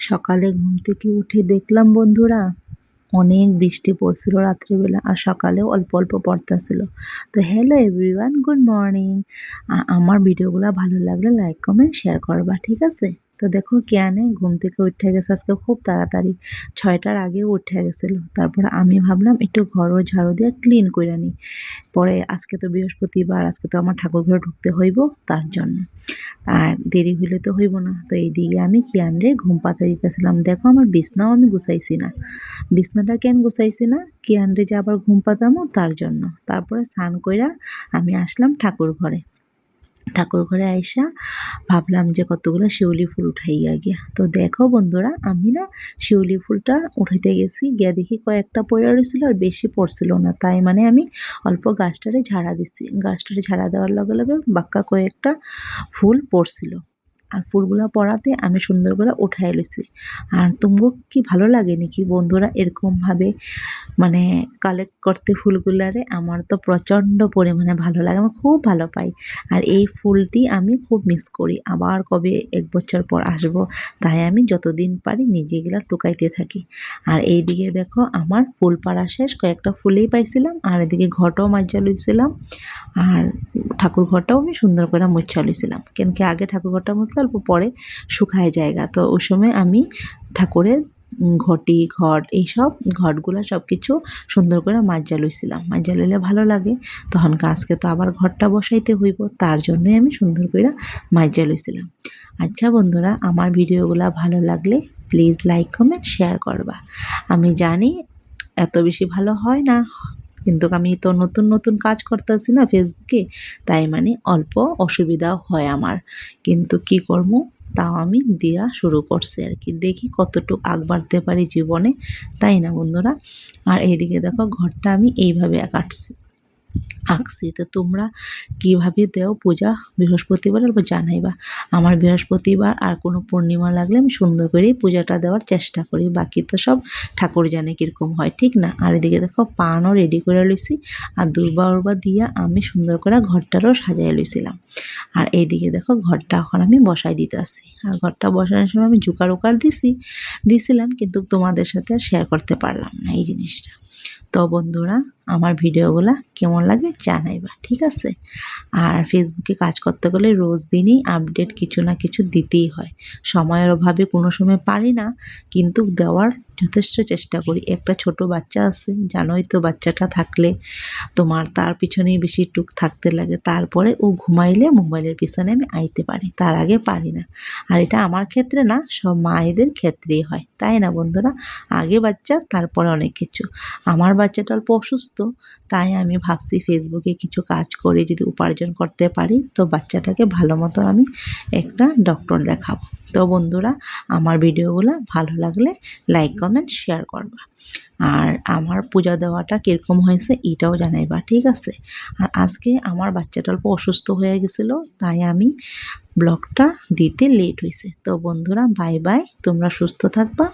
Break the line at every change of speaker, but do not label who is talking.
সকালে ঘুম থেকে উঠে দেখলাম বন্ধুরা অনেক বৃষ্টি পড়ছিল রাত্রিবেলা, আর সকালেও অল্প অল্প পড়তেছিল। তো হ্যালো এভরিওয়ান, গুড মর্নিং। আমার ভিডিওগুলো ভালো লাগলে লাইক কমেন্ট শেয়ার করবা, ঠিক আছে? তো দেখো কেয়ানে ঘুম থেকে উঠে গেছে আজকে খুব তাড়াতাড়ি, 6টার আগে উঠে গেছিল। তারপরে আমি ভাবলাম একটু ঘর ঝাড়ু দিয়ে ক্লিন করে নিই। পরে আজকে তো বৃহস্পতিবার, আজকে তো আমার ঠাকুর ঘরে ঢুকতে হইব, তার জন্য আর দেরি হইলে তো হইব না। তো এইদিকে আমি কিয়ানরে ঘুম পাতে দিতেছিলাম। দেখো আমার বিছনাও আমি গুছাইছি না। বিছনাটা কেন গুছাইছি না, কিয়ানরে যে আবার ঘুম পাতামো তার জন্য। তারপরে স্নান কইরা আমি আসলাম ঠাকুর ঘরে। ঠাকুর ঘরে আইসা ভাবলাম যে কতগুলো শিউলি ফুল উঠাইয়া গিয়া। তো দেখো বন্ধুরা, আমি না শিউলি ফুলটা উঠাইতে গেছি, গিয়া দেখি কয়েকটা পড়ে রয়েছিল আর বেশি পড়ছিল না। তাই মানে আমি অল্প গাছটারে ঝাড়া দিছি। গাছটারে ঝাড়া দেওয়ার লগে লগে বাক্কা কয়েকটা ফুল পড়ছিল। আর ফুলগুলা পড়াতে আমি সুন্দর করে উঠাই লইছি। আর তুমগো কি ভালো লাগে নাকি বন্ধুরা এরকমভাবে মানে কালেক্ট করতে ফুলগুলারে? আমার তো প্রচণ্ড পরিমাণে ভালো লাগে, আমি খুব ভালো পাই। আর এই ফুলটি আমি খুব মিস করি, আবার কবে 1 বছর পর আসবো, তাই আমি যতদিন পারি নিজেগুলা টুকাইতে থাকি। আর এইদিকে দেখো আমার ফুল পাড়া শেষ, কয়েকটা ফুলেই পাইছিলাম। আর এদিকে ঘরটাও মাজ্জা লইছিলাম, আর ঠাকুর ঘরটাও আমি সুন্দর করে মুছা লইছিলাম। কেন কি আগে ঠাকুর ঘরটা মুছলে অল্প পরে শুকায় জায়গা, তো ওই সময় আমি ঠাকুরের ঘটি ঘট এইসব ঘটগুলো সব কিছু সুন্দর করে মাজ্জা লইছিলাম। মাজ্জা লইলে ভালো লাগে, তখন আজকে তো আবার ঘরটা বসাইতে হইব, তার জন্যই আমি সুন্দর করে মাজ্জা লইছিলাম। আচ্ছা বন্ধুরা, আমার ভিডিওগুলো ভালো লাগলে প্লিজ লাইক কমেন্ট শেয়ার করবা। আমি জানি এত বেশি ভালো হয় না, কিন্তু আমি তো নতুন নতুন কাজ করতেছি না ফেসবুকে, তাই মানে অল্প অসুবিধাও হয় আমার, কিন্তু কি করব, তাও আমি দেওয়া শুরু করছি আর কি। দেখি কতটুকু আগ বাড়তে পারি জীবনে, তাই না বন্ধুরা? আর এইদিকে দেখো ঘরটা আমি এইভাবে আঁকছি। তো তোমরা কিভাবে দেও পূজা বৃহস্পতিবার অল্প জানাইবা। আমার বৃহস্পতিবার আর কোনো পূর্ণিমা লাগলে আমি সুন্দর করেই পূজাটা দেওয়ার চেষ্টা করি, বাকি তো সব ঠাকুর জানে কীরকম হয়, ঠিক না? আর এদিকে দেখো পানও রেডি করে লইছি, আর দুর্বা উর্বা দিয়া আমি সুন্দর করে ঘরটারও সাজাই লইছিলাম। আর এইদিকে দেখো ঘরটা এখন আমি বসাই দিতে আসছি। আর ঘরটা বসানোর সময় আমি জুকার উকার দিছিলাম, কিন্তু তোমাদের সাথে আর শেয়ার করতে পারলাম না এই জিনিসটা। তো বন্ধুরা, আমার ভিডিওগুলা কেমন লাগে জানাইবা, ঠিক আছে? আর ফেসবুকে কাজ করতে গেলে রোজ দিনই আপডেট কিছু না কিছু দিতেই হয়। সময়ের অভাবে কোনো সময় পারি না, কিন্তু দেওয়ার যথেষ্ট চেষ্টা করি। একটা ছোট বাচ্চা আছে, জানোই তো, বাচ্চাটা থাকলে তোমার তার পিছনেই বেশি টুক থাকতে লাগে। তারপরে ও ঘুমাইলে মোবাইলের পিছনে আমি আইতে পারি, তার আগে পারি না। আর এটা আমার ক্ষেত্রে না, সব মায়েদের ক্ষেত্রেই হয়, তাই না বন্ধুরা? আগে বাচ্চা, তারপরে অনেক কিছু। আমার বাচ্চাটা অল্প অসুস্থ, তাই আমি ভাবছি ফেসবুকে কিছু কাজ করে যদি উপার্জন করতে পারি, তো বাচ্চাটাকে ভালো মতো আমি একটা ডক্টর দেখাবো। তো বন্ধুরা, আমার ভিডিওগুলো ভালো লাগলে লাইক কমেন্ট শেয়ার করবা। আর আমার পূজা দেওয়াটা কীরকম হয়েছে এটাও জানাইবা, ঠিক আছে? আর আজকে আমার বাচ্চাটা অল্প অসুস্থ হয়ে গেছিলো, তাই আমি ব্লগটা দিতে লেট হয়েছে। তো বন্ধুরা, বাই বাই, তোমরা সুস্থ থাকবা।